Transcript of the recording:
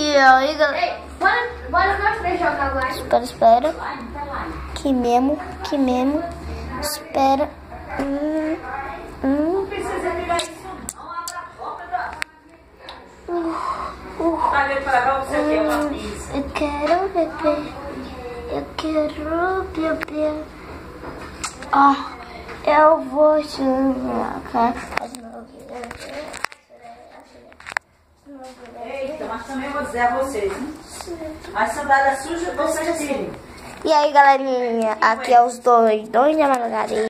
E aí, galera. Ei, bora nós três jogar agora. Espera. Que mesmo. Espera. Não precisa virar isso, não. Abra a porta. Vai ver pra cá, você quer uma pizza. Eu quero beber. Eu vou jogar. Eita, mas também vou dizer a vocês, hein? As sandálias sujas vocês tirem. E aí, galerinha, aqui é os dois da Margarida.